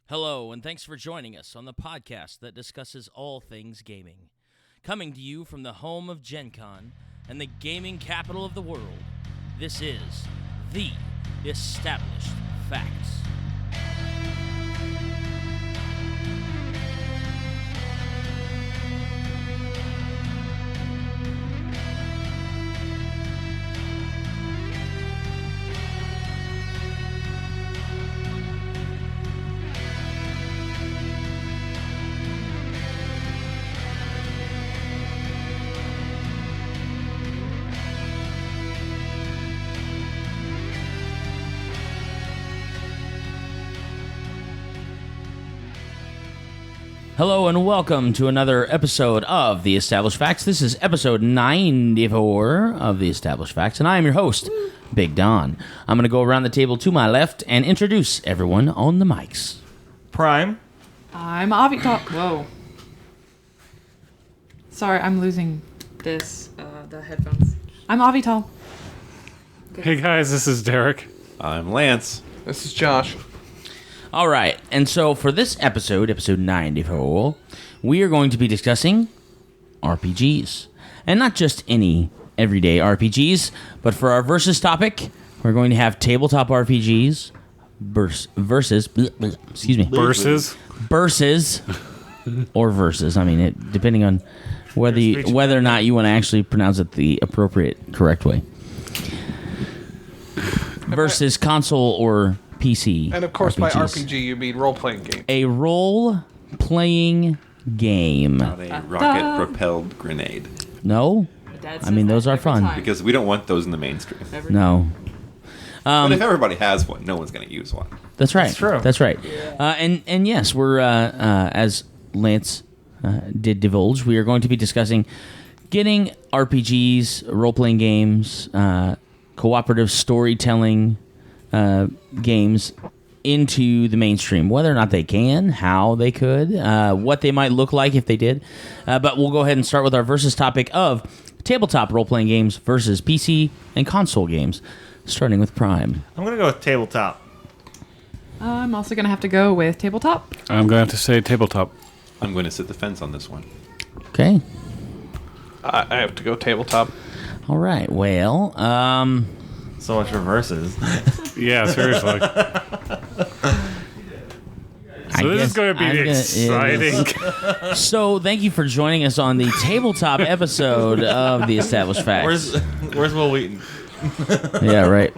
Hello, and thanks for joining us on the podcast that discusses all things gaming. Coming to you from the home of Gen Con and the gaming capital of the world, this is The Established Facts. Hello and welcome to another episode of The Established Facts. This is episode 94 of The Established Facts, and I am your host, Big Don. I'm going to go around the table to my left and introduce everyone on the mics. Prime. I'm Avital. Whoa. Sorry, I'm losing this, the headphones. I'm Avital. Hey guys, this is Derek. I'm Lance. This is Josh. All right, and so for this episode 94, we are going to be discussing RPGs. And not just any everyday RPGs, but for our versus topic, we're going to have tabletop RPGs versus, or versus. I mean, depending on whether or not you want to actually pronounce it the appropriate, correct way. Versus console or PC. And of course, RPGs. by RPG, you mean role-playing game. A role-playing game. Not a rocket-propelled grenade. No? I mean, those are fun. Because we don't want those in the mainstream. No. But if everybody has one, no one's going to use one. That's right. That's true. That's right. And yes, we're, as Lance did divulge, we are going to be discussing getting RPGs, role-playing games, cooperative storytelling games into the mainstream. Whether or not they can, how they could, what they might look like if they did. But we'll go ahead and start with our versus topic of tabletop role-playing games versus PC and console games, starting with Prime. I'm going to go with tabletop. I'm also going to have to go with tabletop. I'm going to have to say tabletop. I'm going to sit the fence on this one. Okay. I have to go tabletop. All right. Well, So much for verses. Yeah, seriously. So this is going to be exciting. So thank you for joining us on the tabletop episode of The Established Facts. Where's Will Wheaton? Yeah, right.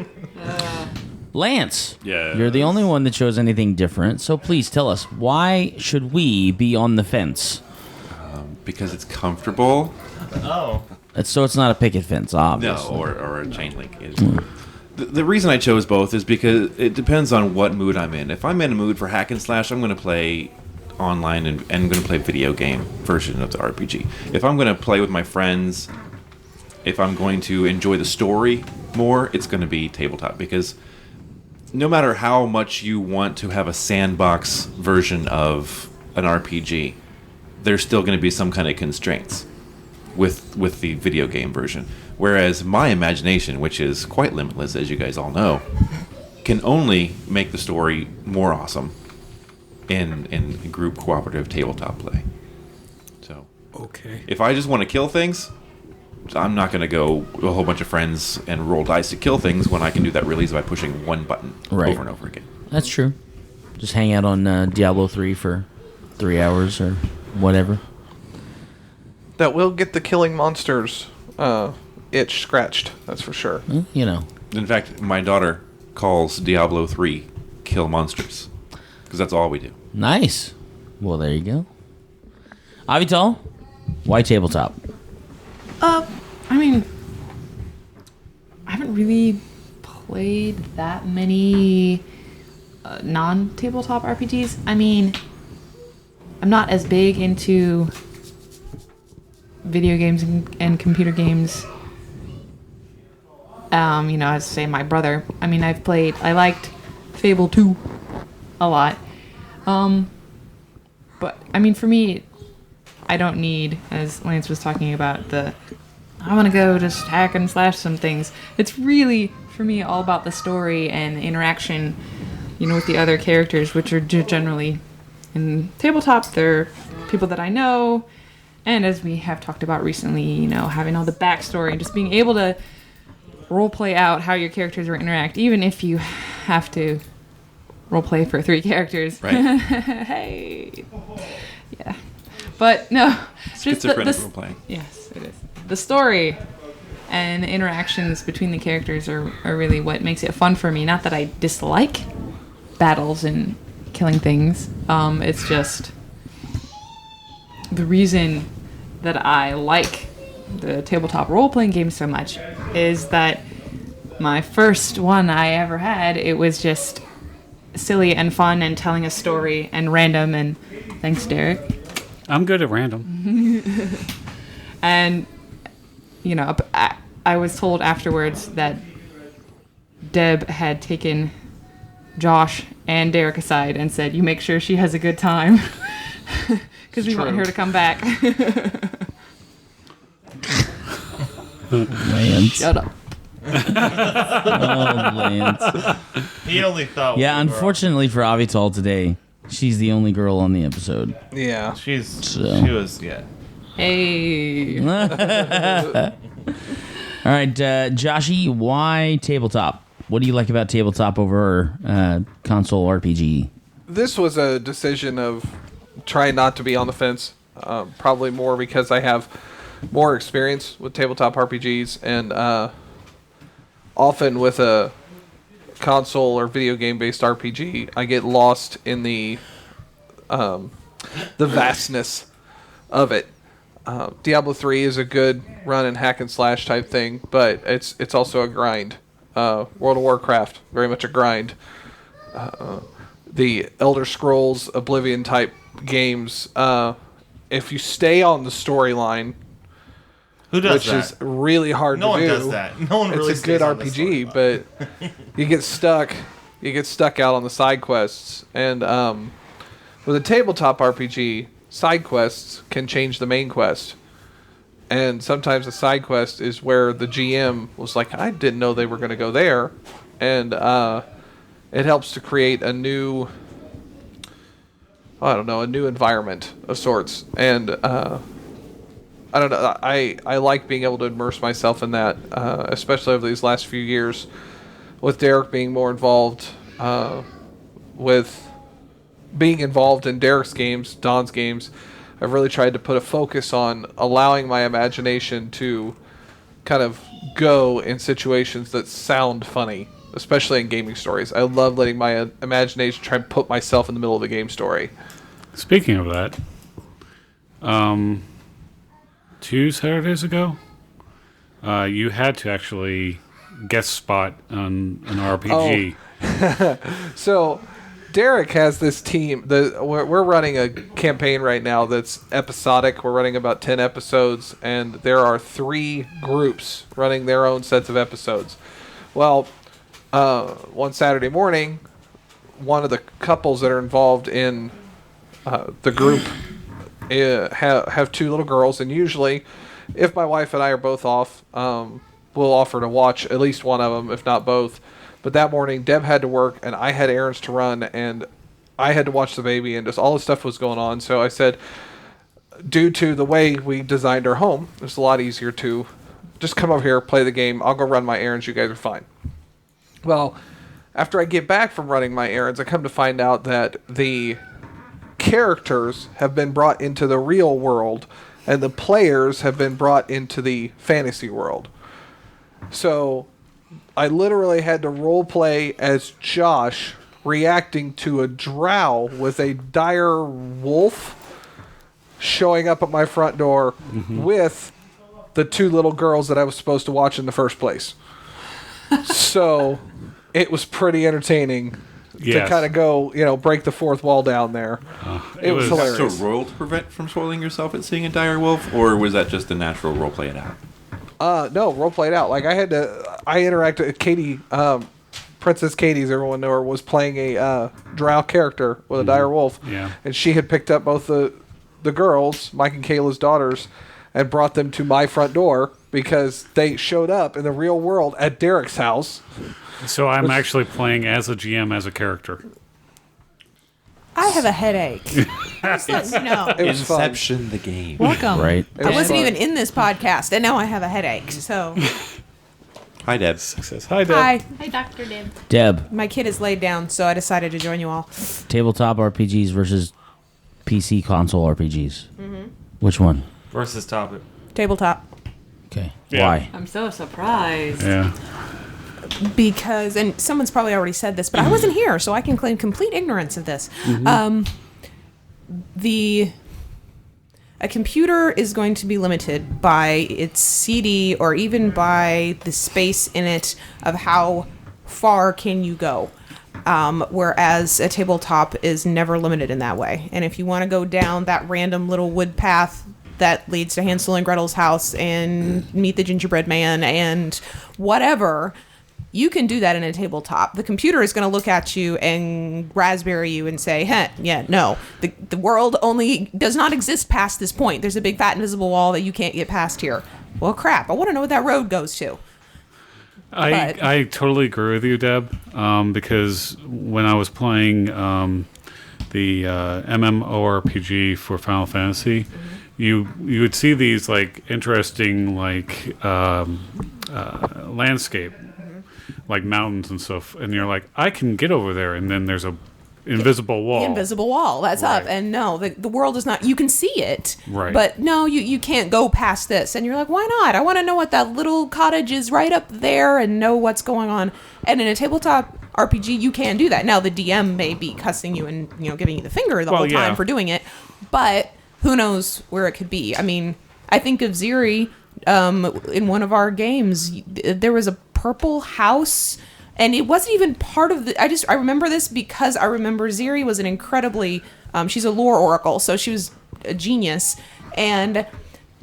Lance, Yes. you're the only one that chose anything different, so please tell us, why should we be on the fence? Because it's comfortable. Oh. So it's not a picket fence, No, obviously. or a chain link. The reason I chose both is because it depends on what mood I'm in. If I'm in a mood for hack and slash, I'm going to play online and I'm going to play video game version of the RPG. If I'm going to play with my friends, if I'm going to enjoy the story more, it's going to be tabletop. Because no matter how much you want to have a sandbox version of an RPG, there's still going to be some kind of constraints with the video game version. Whereas my imagination, which is quite limitless, as you guys all know, can only make the story more awesome in group cooperative tabletop play. So, Okay. if I just want to kill things, I'm not going to go a whole bunch of friends and roll dice to kill things when I can do that really easy by pushing one button Right. over and over again. That's true. Just hang out on Diablo 3 for 3 hours or whatever. That will get the killing monsters itch scratched, that's for sure. You know. In fact, my daughter calls Diablo 3 Kill Monsters, because that's all we do. Nice. Well, there you go. Avital, why tabletop? I mean, I haven't really played that many non-tabletop RPGs. I mean, I'm not as big into video games and computer games. As say my brother. I mean, I liked Fable 2 a lot. But I mean, for me, I don't need, as Lance was talking about, I want to go just hack and slash some things. It's really, for me, all about the story and the interaction with the other characters, which are generally in tabletop, they're people that I know. And as we have talked about recently, having all the backstory and just being able to role play out how your characters will interact, even if you have to role play for 3 characters. Right. Hey. Yeah. But no, just Schizophrenic role playing. Yes, it is. The story and the interactions between the characters are really what makes it fun for me. Not that I dislike battles and killing things. It's just the reason that I like the tabletop role-playing game so much is that my first one I ever had, it was just silly and fun and telling a story and random, and thanks, Derek. I'm good at random. And, I was told afterwards that Deb had taken Josh and Derek aside and said, you make sure she has a good time. Because we want her to come back. Lance. Shut up. Oh, Lance. He only thought. Yeah, we were unfortunately for Avital today, she's the only girl on the episode. Yeah. She was, yeah. Hey. All right, Joshy, why tabletop? What do you like about tabletop over console RPG? This was a decision of trying not to be on the fence. Probably more because I have more experience with tabletop RPGs, and often with a console or video game based RPG, I get lost in the vastness of it. Diablo 3 is a good run and hack and slash type thing, but it's also a grind. World of Warcraft, very much a grind. The Elder Scrolls, Oblivion type games, if you stay on the storyline, Who does which that? is really hard No to do. one does that. No one really It's a good stays on the RPG, storyline. but you get stuck. You get stuck out on the side quests, and with a tabletop RPG, side quests can change the main quest. And sometimes the side quest is where the GM was like, I didn't know they were going to go there, and it helps to create a new, a new environment of sorts. And I don't know, I like being able to immerse myself in that, especially over these last few years, with Derek being more involved, with being involved in Derek's games, Don's games. I've really tried to put a focus on allowing my imagination to kind of go in situations that sound funny, especially in gaming stories. I love letting my imagination try and put myself in the middle of the game story. Speaking of that, 2 Saturdays ago, you had to actually guest spot on an RPG. So Derek has this team. We're running a campaign right now that's episodic. We're running about 10 episodes, and there are 3 groups running their own sets of episodes. Well, one Saturday morning, one of the couples that are involved in the group have 2 little girls, and usually, if my wife and I are both off, we'll offer to watch at least one of them, if not both. But that morning, Deb had to work, and I had errands to run, and I had to watch the baby, and just all this stuff was going on. So I said, due to the way we designed our home, it's a lot easier to just come over here, play the game. I'll go run my errands. You guys are fine. Well, after I get back from running my errands, I come to find out that the characters have been brought into the real world, and the players have been brought into the fantasy world. So I literally had to role play as Josh reacting to a drow with a dire wolf showing up at my front door with the 2 little girls that I was supposed to watch in the first place. So it was pretty entertaining to kind of go, break the 4th wall down there. It was hilarious. So roll to prevent from spoiling yourself at seeing a dire wolf, or was that just a natural role play it out? No, role played out. Like I interacted with Katie, Princess Katie, as everyone knew her, was playing a drow character with a dire wolf. Yeah. And she had picked up both the girls, Mike and Kayla's daughters, and brought them to my front door because they showed up in the real world at Derek's house. So I'm actually playing as a GM as a character. I have a headache. Just letting you know. It was fun. Inception the game. Welcome. Right. I wasn't fun. even in this podcast, and now I have a headache. So, Hi, Deb. Success. Hi, Deb. hi. Hi, Dr. Deb. Deb, My kid is laid down, so I decided to join you all. tabletop RPGs versus PC console RPGs. Which one? Versus topic. Tabletop. Okay. Yeah. Why? I'm so surprised. Yeah. Because, and someone's probably already said this, but I wasn't here, so I can claim complete ignorance of this. A computer is going to be limited by its CD or even by the space in it of how far can you go. Whereas a tabletop is never limited in that way. And if you want to go down that random little wood path that leads to Hansel and Gretel's house and meet the gingerbread man and whatever, you can do that in a tabletop. The computer is going to look at you and raspberry you and say, yeah, no. The world only does not exist past this point. There's a big fat invisible wall that you can't get past here. Well, crap. I want to know what that road goes to. I totally agree with you, Deb, because when I was playing the MMORPG for Final Fantasy, you would see these like interesting landscape, like mountains and stuff, and you're like, I can get over there, and then there's a invisible wall. The invisible wall that's up, Right. and no, the world is not. You can see it, Right. but no, you can't go past this. And you're like, why not? I want to know what that little cottage is right up there and know what's going on. And in a tabletop RPG, you can do that. Now the DM may be cussing you and giving you the finger the whole time yeah. for doing it, but who knows where it could be? I mean, I think of Ziri in one of our games. There was a purple house. And it wasn't even part of the... I remember this because I remember Ziri was an incredibly... she's a lore oracle, so she was a genius. And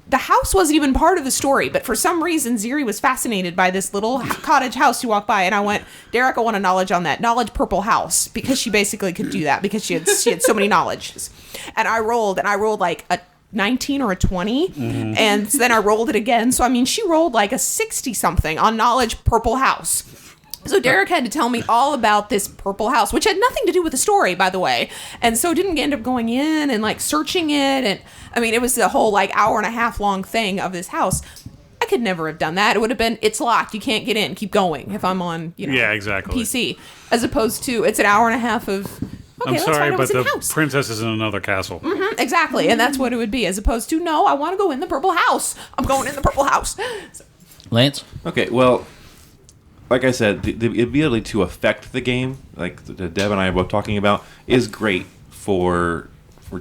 the house wasn't even part of the story. But for some reason, Ziri was fascinated by this little cottage house you walk by. And I went, Derek, I want a knowledge on that. Knowledge purple house. Because she basically could do that. Because she had so many knowledges. And I rolled like a 19 or a 20. And then I rolled it again. So, I mean, she rolled like a 60-something on knowledge purple house. So Derek had to tell me all about this purple house, which had nothing to do with the story, by the way. And so didn't end up going in and like searching it. And I mean, it was the whole like hour and a half long thing of this house. I could never have done that. It would have been, it's locked. You can't get in. Keep going. If I'm on, Yeah, exactly. PC, as opposed to it's an hour and a half of. Okay, I'm let's sorry, find out but what's in the the house. princess is in another castle. Exactly, and that's what it would be, as opposed to no, I want to go in the purple house. I'm going in the purple house. So, Lance? Okay, well, like I said, the ability to affect the game, like Deb and I are both talking about, is great for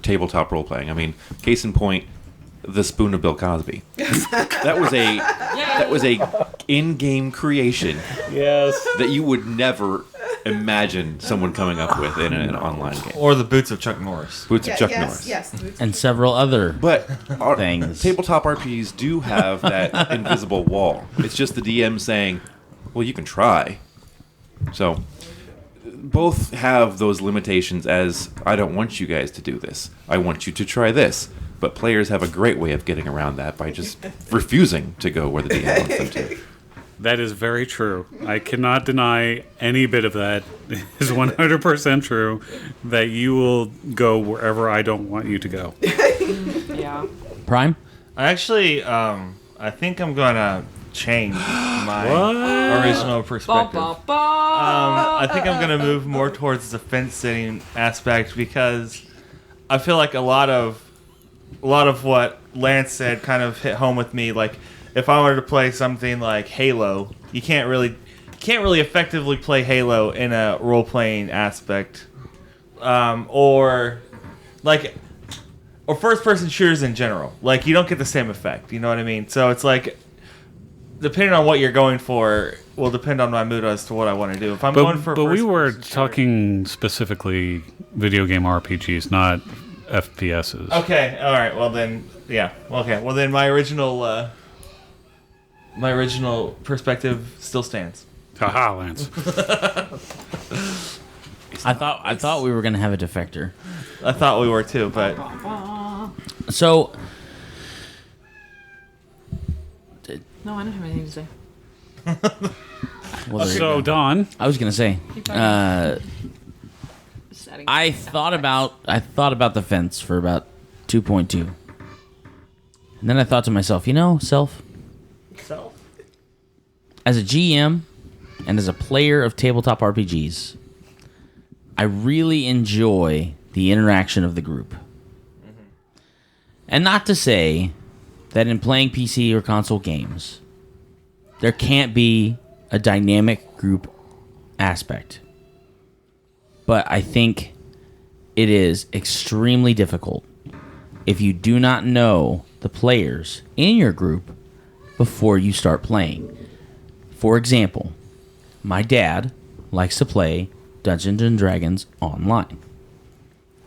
tabletop role playing. I mean, case in point, the spoon of Bill Cosby. that was a in-game creation that you would never imagine someone coming up with in an online game. Or the boots of Chuck Norris. Boots of Chuck Norris. Yes. And several other But things. tabletop RPGs do have that invisible wall. It's just the DM saying, well, you can try. So both have those limitations as, I don't want you guys to do this. I want you to try this. But players have a great way of getting around that by just refusing to go where the DM wants them to. That is very true. I cannot deny any bit of that. It is 100% true that you will go wherever I don't want you to go. Yeah. Prime? I actually, I think I'm gonna change my original perspective. I think I'm gonna move more towards the fence sitting aspect because I feel like a lot of what Lance said kind of hit home with me. Like, if I wanted to play something like Halo, you can't really effectively play Halo in a role playing aspect, or first person shooters in general. Like, you don't get the same effect. You know what I mean? So it's like, depending on what you're going for, will depend on my mood as to what I want to do. If I'm going for, But we were first-person shooter- talking specifically video game RPGs, not FPSs. Okay, all right. Well then, yeah. Okay. Well then, my original perspective still stands. Haha, Lance. I thought we were going to have a defector. I thought we were too, but So, No, I don't have anything to say. Well, there you So, go. Don, I was gonna say, Setting I thought about the fence for about 2.2, and then I thought to myself, self, as a GM and as a player of tabletop RPGs, I really enjoy the interaction of the group. And not to say that in playing PC or console games, there can't be a dynamic group aspect. But I think it is extremely difficult if you do not know the players in your group before you start playing. For example, my dad likes to play Dungeons and Dragons online.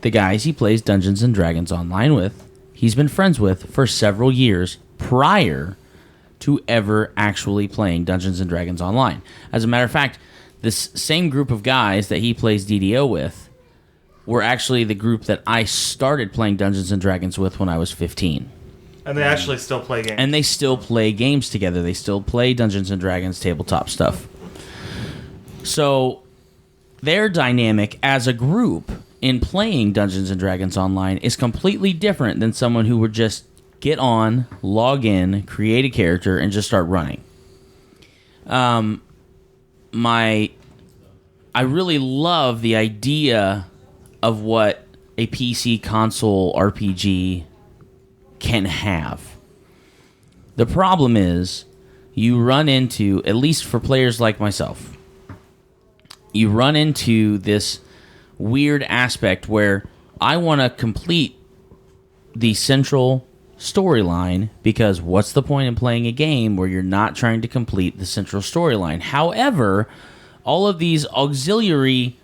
The guys he plays Dungeons and Dragons online with, he's been friends with for several years prior to ever actually playing Dungeons and Dragons online. As a matter of fact, this same group of guys that he plays DDO with were actually the group that I started playing Dungeons and Dragons with when I was 15. And they actually still play games. And they still play games together. They still play Dungeons and Dragons tabletop stuff. So their dynamic as a group in playing Dungeons and Dragons online is completely different than someone who would just get on, log in, create a character, and just start running. I really love the idea of what a PC console RPG can have. The problem is you run into, at least for players like myself, you run into this weird aspect where I want to complete the central storyline, because what's the point in playing a game where you're not trying to complete the central storyline? However, all of these auxiliary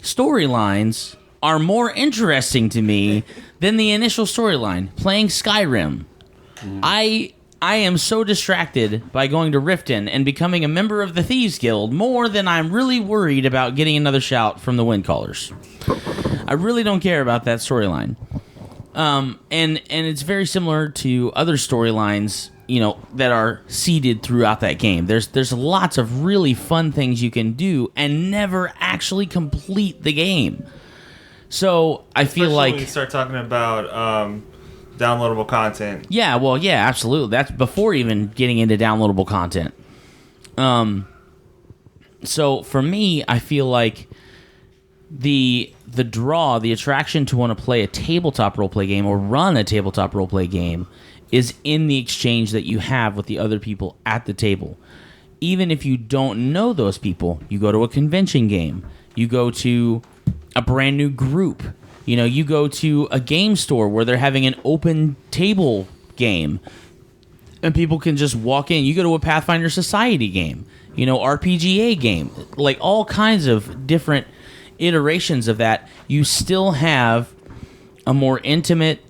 storylines are more interesting to me than the initial storyline. Playing Skyrim, I am so distracted by going to Riften and becoming a member of the Thieves Guild more than I'm really worried about getting another shout from the Windcallers. I really don't care about that storyline. And it's very similar to other storylines, that are seeded throughout that game. There's lots of really fun things you can do and never actually complete the game. So I feel like when you start talking about downloadable content. Yeah, well, yeah, absolutely. That's before even getting into downloadable content. So for me, I feel like the draw, the attraction to want to play a tabletop roleplay game or run a tabletop roleplay game is in the exchange that you have with the other people at the table. Even if you don't know those people, you go to a convention game, you go to a brand new group, you go to a game store where they're having an open table game and people can just walk in. You go to a Pathfinder Society game, RPGA game, like all kinds of different iterations of that. You still have a more intimate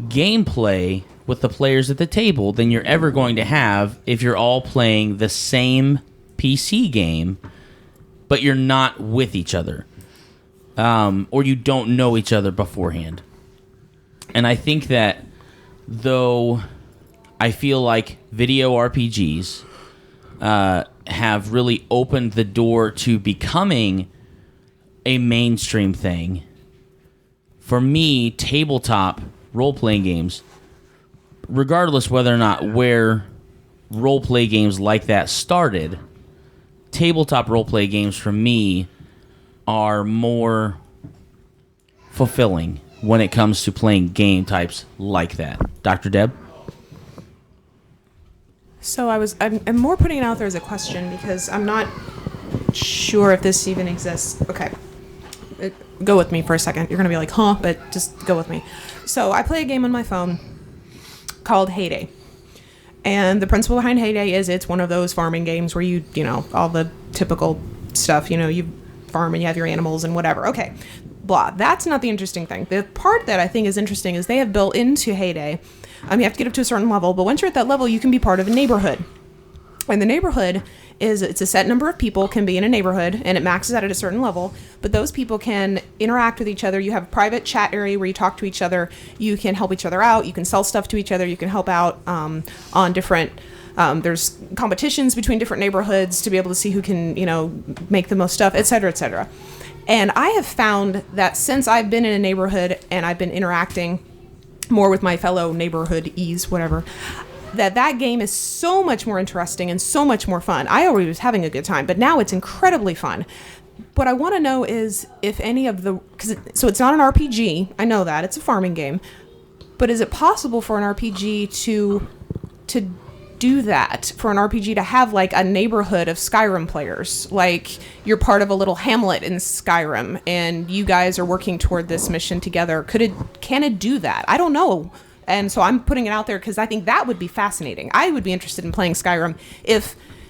gameplay with the players at the table than you're ever going to have if you're all playing the same PC game, but you're not with each other. Or you don't know each other beforehand. And I think that, though I feel like video RPGs have really opened the door to becoming a mainstream thing, for me, tabletop role-playing games, regardless whether or not where role-play games like that started, tabletop role-play games for me are more fulfilling when it comes to playing game types like that. Dr. Deb? So I'm more putting it out there as a question because I'm not sure if this even exists. Okay. Go with me for a second. You're going to be like, huh? But just go with me. So I play a game on my phone called Heyday. And the principle behind Heyday is it's one of those farming games where you all the typical stuff, you farm and you have your animals and whatever. Okay. Blah. That's not the interesting thing. The part that I think is interesting is they have built into Heyday, you have to get up to a certain level, but once you're at that level, you can be part of a neighborhood. And the neighborhood it's a set number of people can be in a neighborhood, and it maxes out at a certain level, but those people can interact with each other. You have a private chat area where you talk to each other. You can help each other out. You can sell stuff to each other. You can help out on different There's competitions between different neighborhoods to be able to see who can, make the most stuff, et cetera, et cetera. And I have found that since I've been in a neighborhood and I've been interacting more with my fellow neighborhood-ees, whatever, that game is so much more interesting and so much more fun. I already was having a good time, but now it's incredibly fun. What I want to know is if any of so it's not an RPG, I know that, it's a farming game, but is it possible for an RPG to do that, for an RPG to have like a neighborhood of Skyrim players, like you're part of a little hamlet in Skyrim and you guys are working toward this mission together? Can it do that? I don't know. And so I'm putting it out there because I think that would be fascinating. I would be interested in playing Skyrim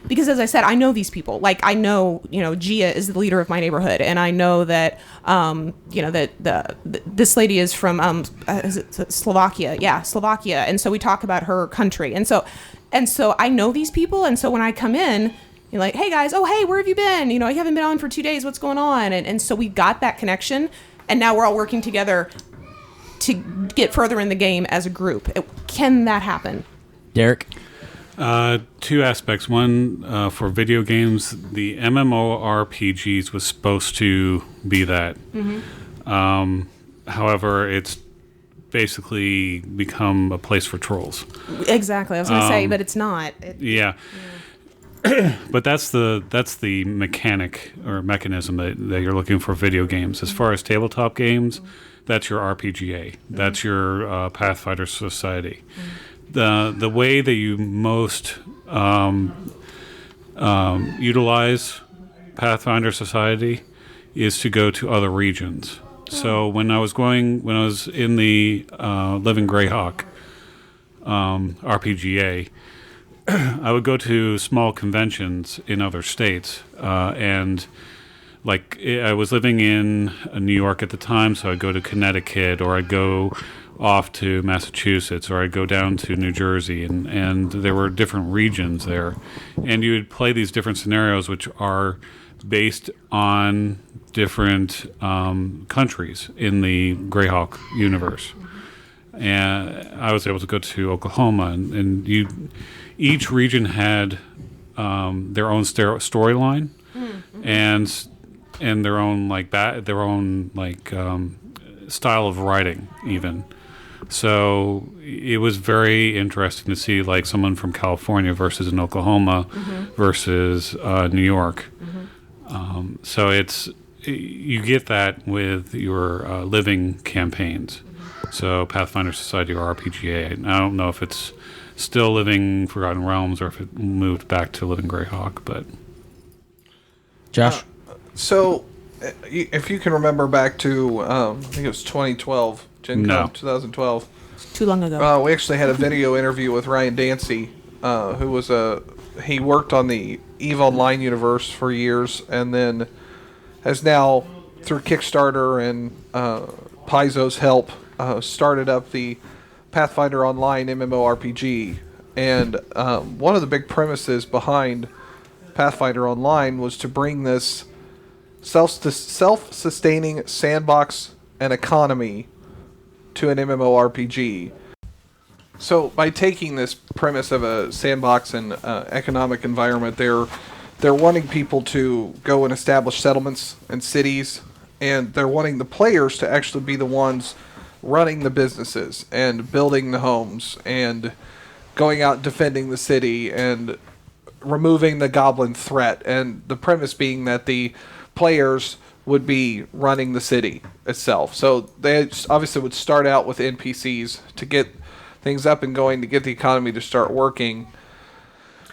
because as I said, I know these people. Like I know, Gia is the leader of my neighborhood, and I know that, this lady is from is it Slovakia? Yeah, Slovakia. And so we talk about her country, and so I know these people. And so when I come in, you're like, hey guys, hey, where have you been? You haven't been on for 2 days. What's going on? And so we've got that connection, and now we're all working together to get further in the game as a group. Can that happen? Derek? Two aspects. One, for video games, the MMORPGs was supposed to be that. Mm-hmm. However, it's basically become a place for trolls. Exactly. I was going to say, but it's not. Yeah. But that's the mechanic or mechanism that you're looking for video games. As far as tabletop games, that's your RPGA. That's your Pathfinder Society. The way that you most utilize Pathfinder Society is to go to other regions. So when I was in the Living Greyhawk RPGA, I would go to small conventions in other states, and like I was living in New York at the time, so I'd go to Connecticut, or I'd go off to Massachusetts, or I'd go down to New Jersey, and there were different regions there, and you would play these different scenarios which are based on different countries in the Greyhawk universe. And I was able to go to Oklahoma, and each region had their own storyline, and their own style of writing even. So it was very interesting to see like someone from California versus in Oklahoma versus New York. So you get that with your living campaigns. So Pathfinder Society or RPGA. I don't know if it's still Living Forgotten Realms or if it moved back to Living Greyhawk, but Josh? So if you can remember back to, I think it was 2012, Gen Con 2012. Too long ago. We actually had a video interview with Ryan Dancy, who he worked on the EVE Online universe for years, and then has now, through Kickstarter and Paizo's help, started up the Pathfinder Online MMORPG. And one of the big premises behind Pathfinder Online was to bring this self-sustaining sandbox and economy to an MMORPG. So by taking this premise of a sandbox and economic environment, they're wanting people to go and establish settlements and cities, and they're wanting the players to actually be the ones running the businesses and building the homes and going out defending the city and removing the goblin threat. And the premise being that the players would be running the city itself. So they obviously would start out with NPCs to get things up and going, to get the economy to start working.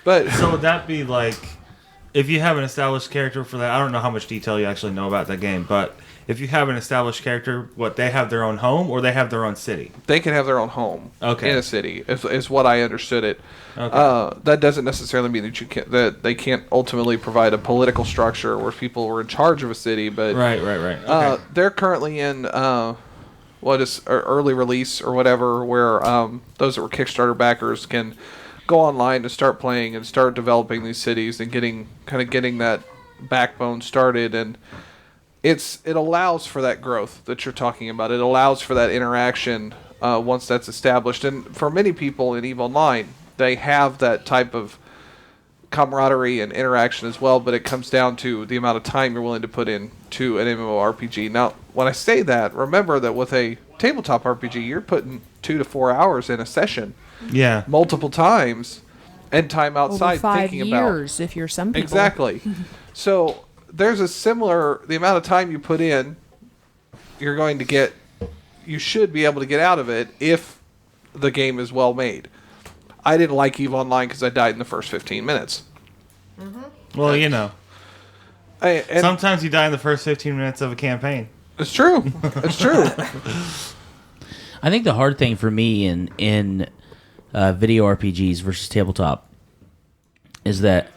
But so would that be like, if you have an established character for that, I don't know how much detail you actually know about that game, but if you have an established character, they have their own home or they have their own city? They can have their own home in a city, is what I understood it. Okay. That doesn't necessarily mean that they can't ultimately provide a political structure where people were in charge of a city, but right. Okay. They're currently in what is early release or whatever, where those that were Kickstarter backers can go online and start playing and start developing these cities and getting that backbone started. And it allows for that growth that you're talking about. It allows for that interaction once that's established. And for many people in EVE Online, they have that type of camaraderie and interaction as well, but it comes down to the amount of time you're willing to put into an MMORPG. Now, when I say that, remember that with a tabletop RPG, you're putting 2 to 4 hours in a session. Yeah. Multiple times, and time outside Over 5 thinking about. years, if you're some people. Exactly. So there's a similar, the amount of time you put in, you're going to get, you should be able to get out of it if the game is well made. I didn't like EVE Online because I died in the first 15 minutes. Well, you know. And Sometimes you die in the first 15 minutes of a campaign. it's true. It's true. I think the hard thing for me in video RPGs versus tabletop is that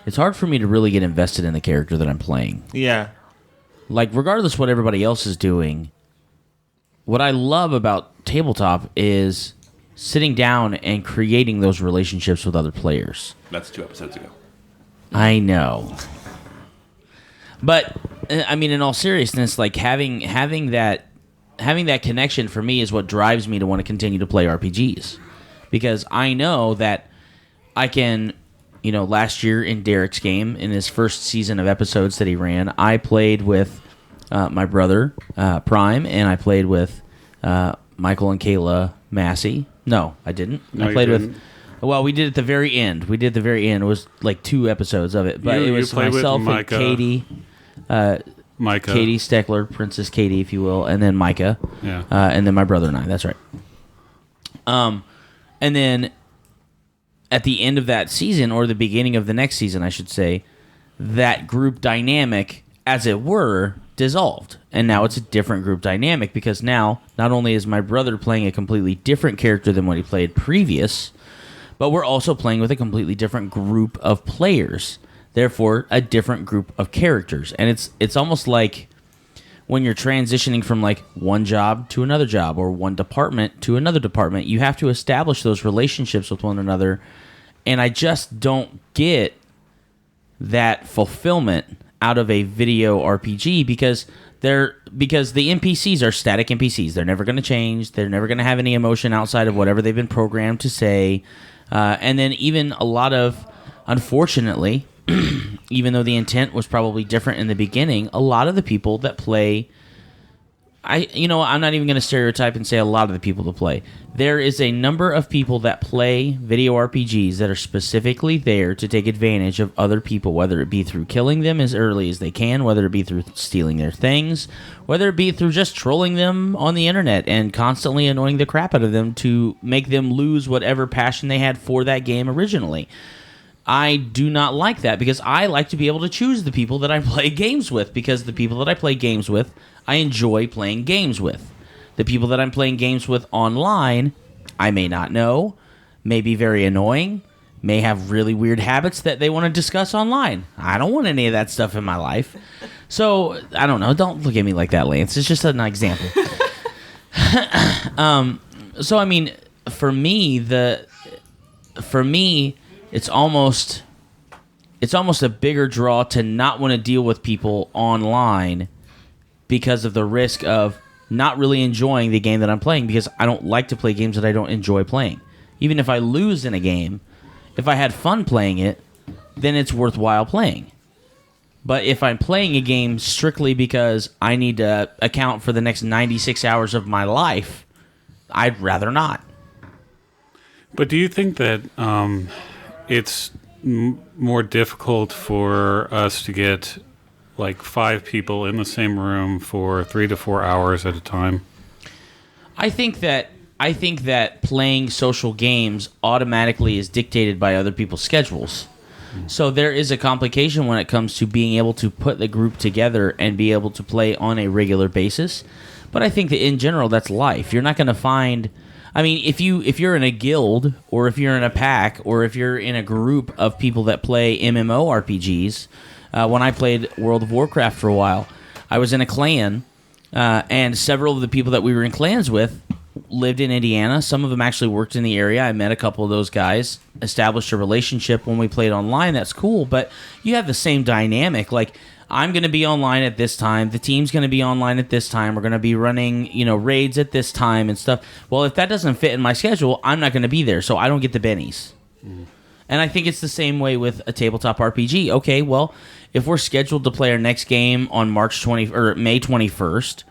it's hard for me to really get invested in the character that I'm playing. Yeah. Like, regardless what everybody else is doing, what I love about tabletop is sitting down and creating those relationships with other players. That's 2 episodes ago. I know. But, I mean, in all seriousness, like, having that connection for me is what drives me to want to continue to play RPGs. Because I know that I can, last year in Derek's game, in his first season of episodes that he ran, I played with my brother, Prime, and I played with Michael and Kayla Massey. No, I didn't. No, I played you didn't. with... Well, we did at the very end. It was like 2 episodes of it. But You it was played with myself and Micah. Katie... Micah. Katie Steckler, Princess Katie, if you will, and then Micah, Yeah. and then my brother and I. That's right. And then at the end of that season, or the beginning of the next season, I should say, that group dynamic, as it were, dissolved, and now it's a different group dynamic because now not only is my brother playing a completely different character than what he played previous, but we're also playing with a completely different group of players. Therefore, a different group of characters. And it's almost like when you're transitioning from like one job to another job or one department to another department, you have to establish those relationships with one another. And I just don't get that fulfillment out of a video RPG because the NPCs are static NPCs. They're never going to change. They're never going to have any emotion outside of whatever they've been programmed to say. And then even a lot of, unfortunately, even though the intent was probably different in the beginning, a lot of the people that play, I'm not even going to stereotype and say a lot of the people that play. There is a number of people that play video RPGs that are specifically there to take advantage of other people, whether it be through killing them as early as they can, whether it be through stealing their things, whether it be through just trolling them on the internet and constantly annoying the crap out of them to make them lose whatever passion they had for that game originally. I do not like that because I like to be able to choose the people that I play games with because the people that I play games with, I enjoy playing games with. The people that I'm playing games with online, I may not know, may be very annoying, may have really weird habits that they want to discuss online. I don't want any of that stuff in my life. So, I don't know. Don't look at me like that, Lance. It's just an example. So, I mean, for me, it's almost a bigger draw to not want to deal with people online because of the risk of not really enjoying the game that I'm playing because I don't like to play games that I don't enjoy playing. Even if I lose in a game, if I had fun playing it, then it's worthwhile playing. But if I'm playing a game strictly because I need to account for the next 96 hours of my life, I'd rather not. But do you think that it's more difficult for us to get like 5 people in the same room for 3 to 4 hours at a time? I think that playing social games automatically is dictated by other people's schedules. So there is a complication when it comes to being able to put the group together and be able to play on a regular basis. But I think that in general that's life. You're not going to find, I mean, if you're in a guild or if you're in a pack or if you're in a group of people that play MMORPGs, when I played World of Warcraft for a while, I was in a clan, and several of the people that we were in clans with lived in Indiana. Some of them actually worked in the area. I met a couple of those guys, established a relationship when we played online. That's cool, but you have the same dynamic. Like, I'm going to be online at this time. The team's going to be online at this time. We're going to be running, raids at this time and stuff. Well, if that doesn't fit in my schedule, I'm not going to be there, so I don't get the bennies. And I think it's the same way with a tabletop RPG. Okay, well, if we're scheduled to play our next game on May 21st,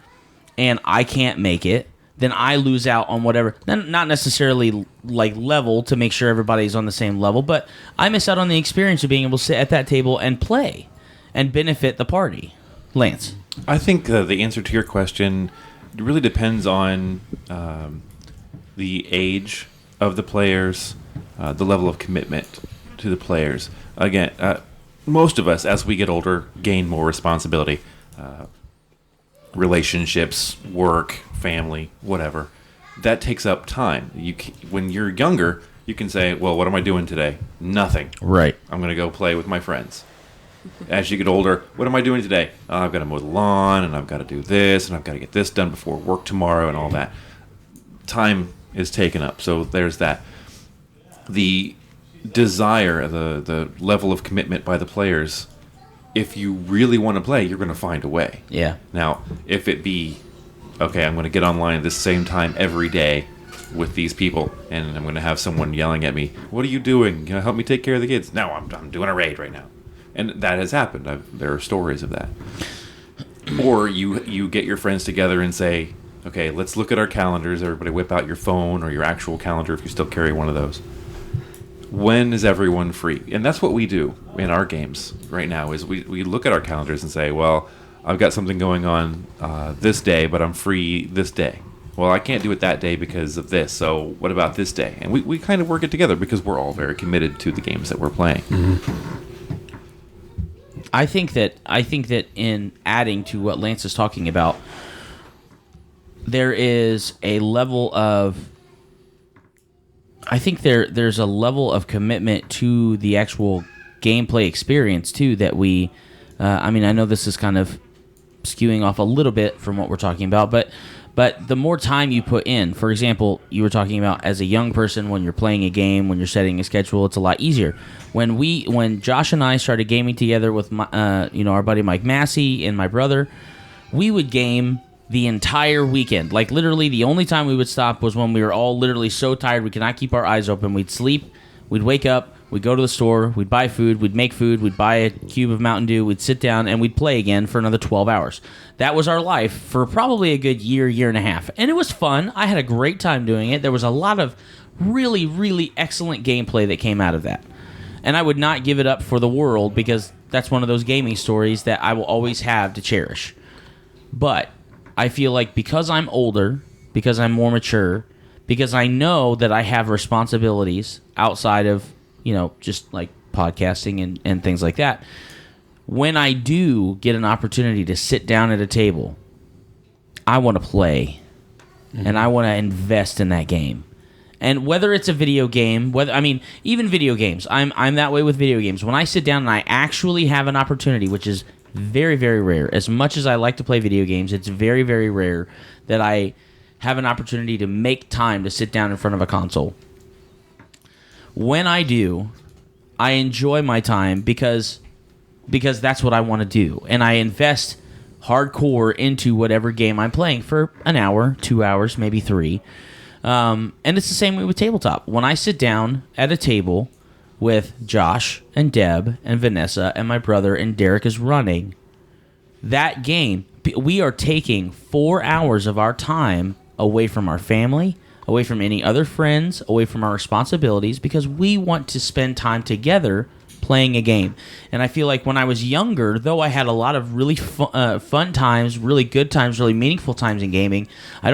and I can't make it, then I lose out on whatever. Not necessarily like level to make sure everybody's on the same level, but I miss out on the experience of being able to sit at that table and play and benefit the party. Lance? I think the answer to your question really depends on the age of the players, the level of commitment to the players. Again, most of us, as we get older, gain more responsibility. Relationships, work, family, whatever. That takes up time. When you're younger, you can say, well, what am I doing today? Nothing. Right. I'm going to go play with my friends. As you get older, what am I doing today? I've got to mow the lawn, and I've got to do this, and I've got to get this done before work tomorrow, and all that. Time is taken up, so there's that. The desire, the level of commitment by the players, if you really want to play, you're going to find a way. Yeah. Now, if it be, okay, I'm going to get online at the same time every day with these people, and I'm going to have someone yelling at me, what are you doing? Can you help me take care of the kids? No, I'm doing a raid right now. And that has happened. There are stories of that. Or you get your friends together and say, okay, let's look at our calendars. Everybody whip out your phone or your actual calendar if you still carry one of those. When is everyone free? And that's what we do in our games right now is we look at our calendars and say, well, I've got something going on this day, but I'm free this day. Well, I can't do it that day because of this, so what about this day? And we kind of work it together because we're all very committed to the games that we're playing. Mm-hmm. I think that in adding to what Lance is talking about, there is a level of... I think there's a level of commitment to the actual gameplay experience, too, that we... I know this is kind of skewing off a little bit from what we're talking about, but the more time you put in... For example, you were talking about as a young person, when you're playing a game, when you're setting a schedule, it's a lot easier. When Josh and I started gaming together with our buddy Mike Massey and my brother, we would game the entire weekend. Like, literally, the only time we would stop was when we were all literally so tired we could not keep our eyes open. We'd sleep, we'd wake up, we'd go to the store, we'd buy food, we'd make food, we'd buy a cube of Mountain Dew, we'd sit down, and we'd play again for another 12 hours. That was our life for probably a good year and a half. And it was fun. I had a great time doing it. There was a lot of really, really excellent gameplay that came out of that. And I would not give it up for the world because that's one of those gaming stories that I will always have to cherish. But I feel like because I'm older, because I'm more mature, because I know that I have responsibilities outside of, just like podcasting and things like that, when I do get an opportunity to sit down at a table, I want to play. Mm-hmm. And I want to invest in that game. And whether it's a video game, even video games, I'm that way with video games. When I sit down and I actually have an opportunity, which is very, very rare. As much as I like to play video games, it's very, very rare that I have an opportunity to make time to sit down in front of a console. When I do, I enjoy my time because that's what I want to do. And I invest hardcore into whatever game I'm playing for an hour, 2 hours, maybe 3. And it's the same way with tabletop. When I sit down at a table with Josh and Deb and Vanessa and my brother and Derek is running that game, we are taking 4 hours of our time away from our family, away from any other friends, away from our responsibilities, because we want to spend time together playing a game. And I feel like when I was younger, though I had a lot of really fun times, really good times, really meaningful times in gaming, I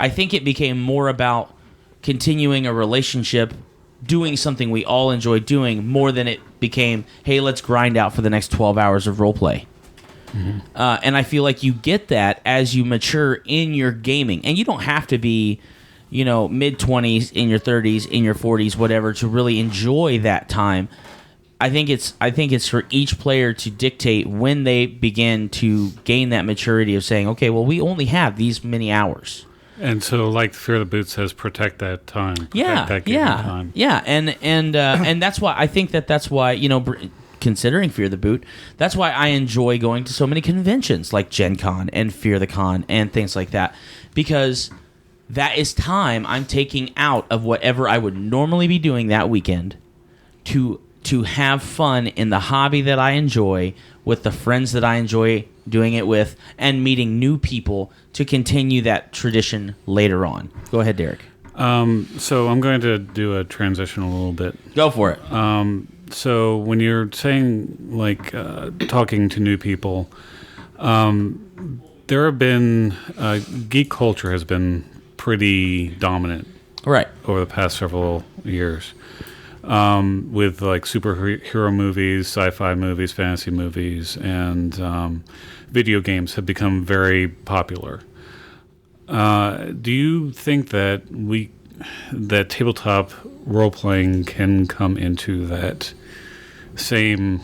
think it became more about continuing a relationship, doing something we all enjoy doing, more than it became, hey, let's grind out for the next 12 hours of roleplay. Mm-hmm. And I feel like you get that as you mature in your gaming. And you don't have to be, mid-20s, in your 30s, in your 40s, whatever, to really enjoy that time. I think it's for each player to dictate when they begin to gain that maturity of saying, okay, well, we only have these many hours. And so, like Fear the Boot says, protect that time. Protect that gaming time. Yeah, and that's why I think that's why, considering Fear the Boot, that's why I enjoy going to so many conventions like Gen Con and Fear the Con and things like that, because that is time I'm taking out of whatever I would normally be doing that weekend to have fun in the hobby that I enjoy with the friends that I enjoy doing it with and meeting new people to continue that tradition later on. Go ahead, Derek. So I'm going to do a transition a little bit. Go for it. So when you're saying, like, talking to new people, there have been, geek culture has been pretty dominant Right. over the past several years. With like superhero movies, sci-fi movies, fantasy movies, and video games have become very popular. Do you think that tabletop role-playing can come into that same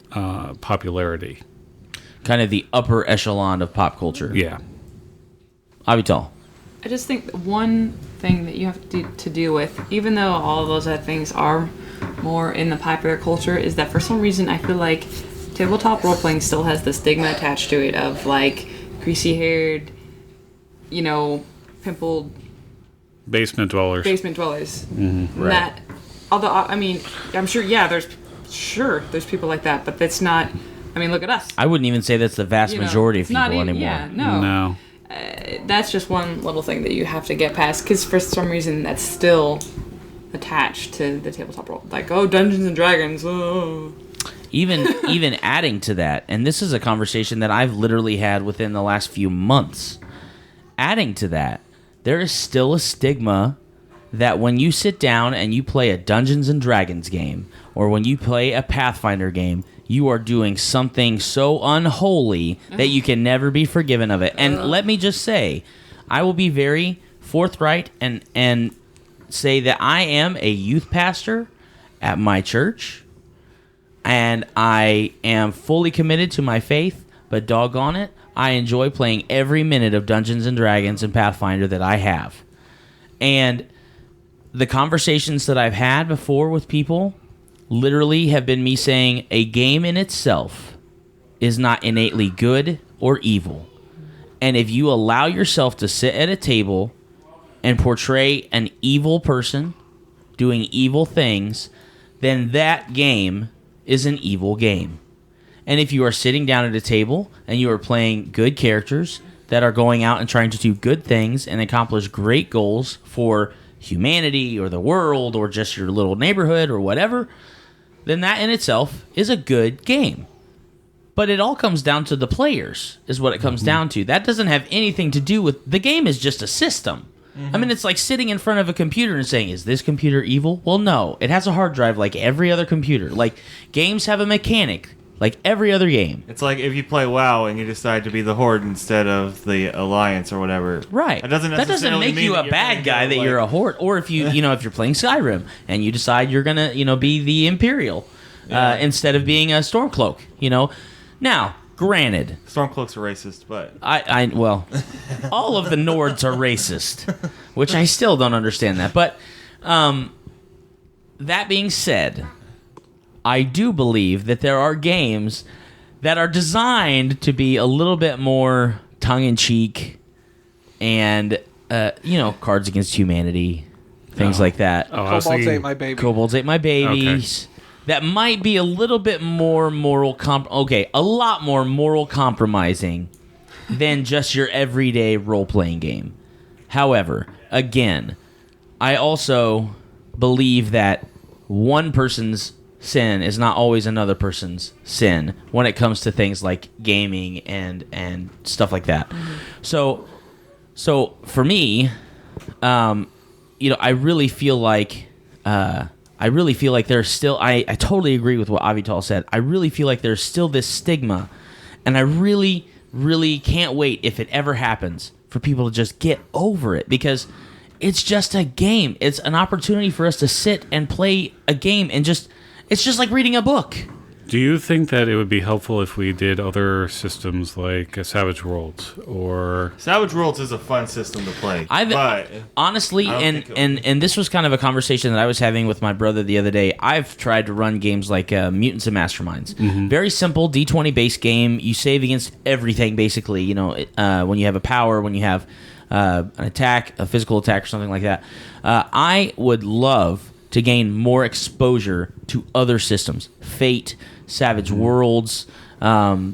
popularity? Kind of the upper echelon of pop culture. Yeah. Avital. I just think one thing that you have to deal with, even though all of those other things are more in the popular culture, is that for some reason I feel like tabletop role-playing still has the stigma attached to it of like greasy-haired, pimpled Basement dwellers. Mm-hmm. That, although I mean, I'm sure, there's people like that, but that's not. I mean, look at us. I wouldn't even say that's the vast majority of people anymore. Yeah, no. That's just one little thing that you have to get past, because for some reason that's still attached to the tabletop role. Like, Dungeons and Dragons. Oh. Even adding to that, and this is a conversation that I've literally had within the last few months. Adding to that, there is still a stigma that when you sit down and you play a Dungeons and Dragons game, or when you play a Pathfinder game, you are doing something so unholy that you can never be forgiven of it. And let me just say, I will be very forthright and say that I am a youth pastor at my church, and I am fully committed to my faith, but doggone it, I enjoy playing every minute of Dungeons and Dragons and Pathfinder that I have. And the conversations that I've had before with people literally have been me saying a game in itself is not innately good or evil. And if you allow yourself to sit at a table and portray an evil person doing evil things, then that game is an evil game. And if you are sitting down at a table and you are playing good characters that are going out and trying to do good things and accomplish great goals for humanity or the world or just your little neighborhood or whatever, then that in itself is a good game. But it all comes down to the players, is what it comes down to. That doesn't have anything to do with... The game is just a system. I mean, it's like sitting in front of a computer and saying, is this computer evil? Well, no. It has a hard drive like every other computer. Like, games have a mechanic like every other game. It's like if you play WoW and you decide to be the Horde instead of the Alliance or whatever. Right. That doesn't make you a bad guy that you're a Horde. Or if you, if you're playing Skyrim and you decide you're going to, be the Imperial instead of being a Stormcloak, Now, granted, Stormcloaks are racist, but well, all of the Nords are racist, which I still don't understand that. But that being said, I do believe that there are games that are designed to be a little bit more tongue-in-cheek and, Cards Against Humanity, things like that. Kobolds Ate My Baby. Kobolds Ate My Babies. Okay. That might be a little bit more a lot more moral compromising than just your everyday role-playing game. However, again, I also believe that one person's sin is not always another person's sin when it comes to things like gaming and stuff like that. Mm-hmm. So for me, I really feel like there's still... I totally agree with what Avital said. I really feel like there's still this stigma, and I really, really can't wait, if it ever happens, for people to just get over it, because it's just a game. It's an opportunity for us to sit and play a game, and it's just like reading a book. Do you think that it would be helpful if we did other systems like Savage Worlds or Savage Worlds is a fun system to play. Honestly, and this was kind of a conversation that I was having with my brother the other day. I've tried to run games like Mutants and Masterminds. Very simple D20 based game. You save against everything basically. You know, when you have a power, when you have an attack, a physical attack, or something like that. I would love to gain more exposure to other systems. Fate, Savage Worlds. I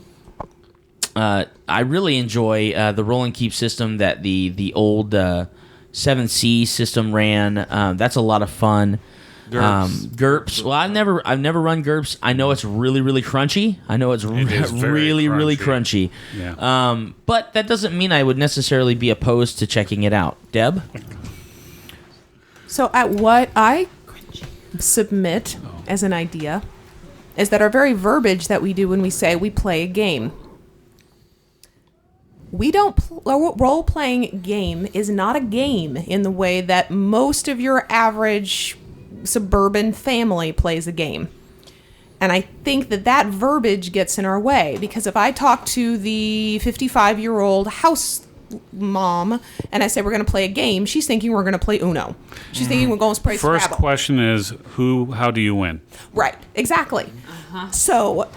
really enjoy the roll and keep system that the old 7C system ran. That's a lot of fun. GURPS. Well, I've never run GURPS. I know it's really, really crunchy. I know it's really crunchy. Yeah. But that doesn't mean I would necessarily be opposed to checking it out. Deb? So at what I submit as an idea is that our very verbiage that we do when we say we play a game. We don't a role-playing game is not a game in the way that most of your average suburban family plays a game. And I think that verbiage gets in our way, because if I talk to the 55-year-old house mom and I say we're going to play a game, she's thinking we're going to play Uno. She's thinking we're going to play First Scrabble. question is how do you win? Right, exactly. So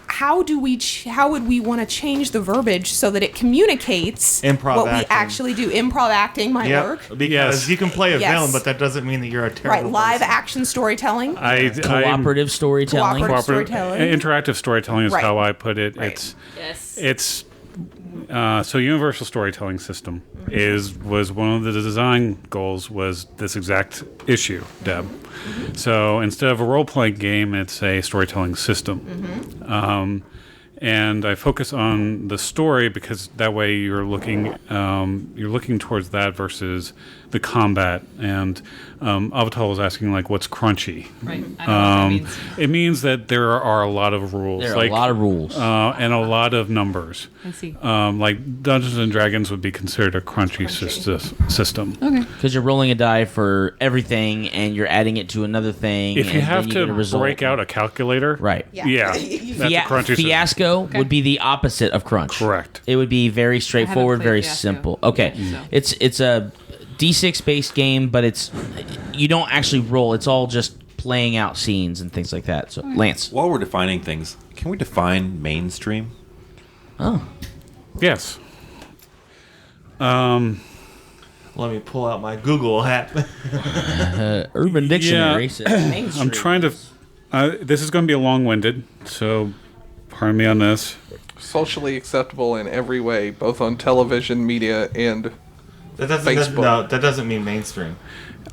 how would we want to change the verbiage so that it communicates what we actually do? Improv acting might work. Because you can play a villain, but that doesn't mean that you're a terrible live person. action storytelling. Cooperative storytelling. Interactive storytelling is how I put it. Right. It's so universal storytelling system was one of the design goals was this exact issue, Deb. So instead of a role-playing game, it's a storytelling system. And I focus on the story because that way you're looking towards that versus the combat. And Avital was asking what's crunchy. Right. I don't know what that means. It means that there are a lot of rules. There are a lot of rules and a lot of numbers. I see. Like Dungeons and Dragons would be considered a crunchy system. Okay. because you're rolling a die for everything and you're adding it to another thing. If you and have then to get a result. break out a calculator, right? Yeah, that's a crunchy system. Fiasco would be the opposite of crunch. Correct. It would be very straightforward, played very Fiasco. simple. Okay, So. it's a D6 based game, but you don't actually roll. It's all just playing out scenes and things like that. So, Lance. While we're defining things, can we define mainstream? Oh, Yes. Let me pull out my Google hat. Urban Dictionary. Yeah. says mainstream. I'm trying to. This is going to be long-winded, so pardon me on this. Socially acceptable in every way, both on television, media, and Facebook. That doesn't mean mainstream.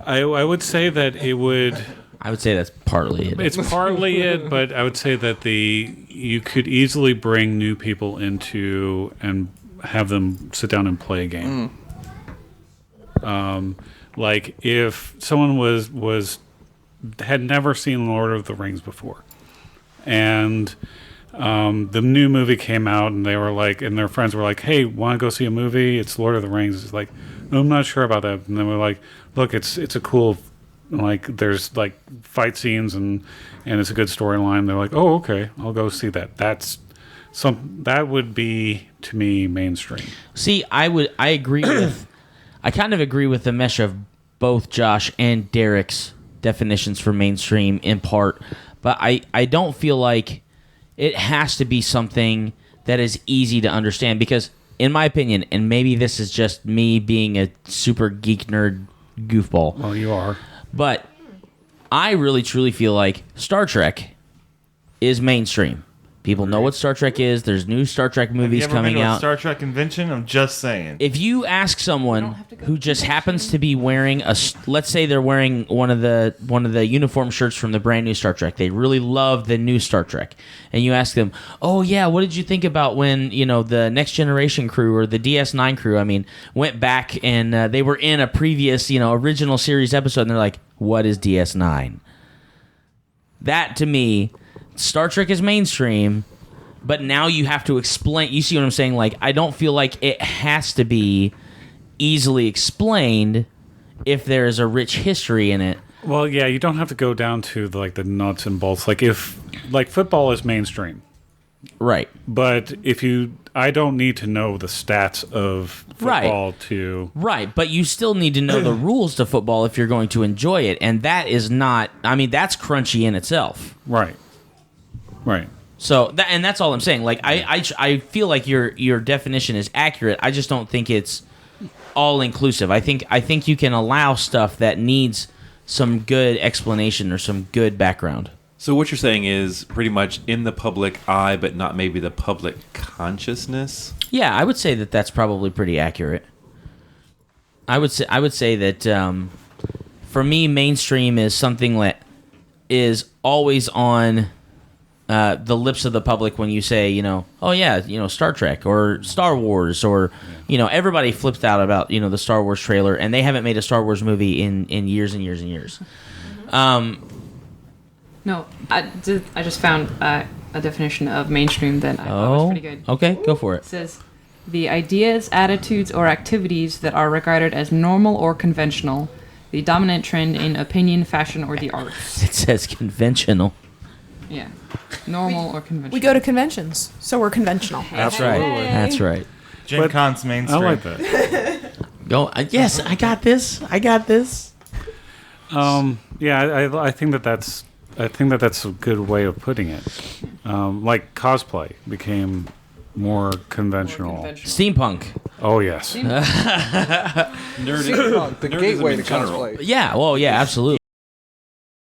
I would say that it would. I would say that's partly it. It's partly it, but I would say that you could easily bring new people into and have them sit down and play a game. Like if someone had never seen Lord of the Rings before, and the new movie came out, and they were like, and their friends were like, "Hey, want to go see a movie? It's Lord of the Rings." It's like, I'm not sure about that. And then we're like, "Look, it's a cool, there's fight scenes and it's a good storyline." They're like, "Oh, okay, I'll go see that." That would be to me mainstream. See, I agree with. I kind of agree with the mesh of both Josh and Derek's definitions for mainstream in part, but I don't feel like it has to be something that is easy to understand because, in my opinion, and maybe this is just me being a super geek nerd goofball. Well, you are. But I really truly feel like Star Trek is mainstream. People know what Star Trek is. There's new Star Trek movies Have you ever coming been to a out. Star Trek convention? I'm just saying. If you ask someone who just happens to be wearing let's say they're wearing one of the uniform shirts from the brand new Star Trek, they really love the new Star Trek, and you ask them, "Oh yeah, what did you think about when the Next Generation crew or the DS9 crew, went back and they were in a previous original series episode?" And they're like, "What is DS9?" That to me, Star Trek is mainstream. But now you have to explain. You see what I'm saying? I don't feel like it has to be easily explained if there is a rich history in it. Well, yeah, you don't have to go down to the nuts and bolts. Like if football is mainstream, Right. but I don't need to know the stats of football to. Right, but you still need to know the rules to football if you're going to enjoy it, and that is not. I mean, that's crunchy in itself. Right. So, and that's all I'm saying. Like, I feel like your definition is accurate. I just don't think it's all inclusive. I think you can allow stuff that needs some good explanation or some good background. So what you're saying is pretty much in the public eye, but not maybe the public consciousness. Yeah, I would say that that's probably pretty accurate. I would say that for me, mainstream is something that is always on the lips of the public when you say, oh yeah, Star Trek or Star Wars or, everybody flipped out about, the Star Wars trailer, and they haven't made a Star Wars movie in years and years and years. No, I just found a definition of mainstream that I thought was pretty good. Okay, go for it. It says, the ideas, attitudes, or activities that are regarded as normal or conventional, the dominant trend in opinion, fashion, or the arts. It says conventional. Yeah. Normal or conventional. We go to conventions, so we're conventional. That's right. That's right. Gen Con's mainstream. I like that. Go. Yes, I got this. Yeah, I think that's a good way of putting it. Like cosplay became more conventional. Steampunk. Oh yes. Steampunk, the gateway to cosplay. Yeah. Well, yeah, absolutely.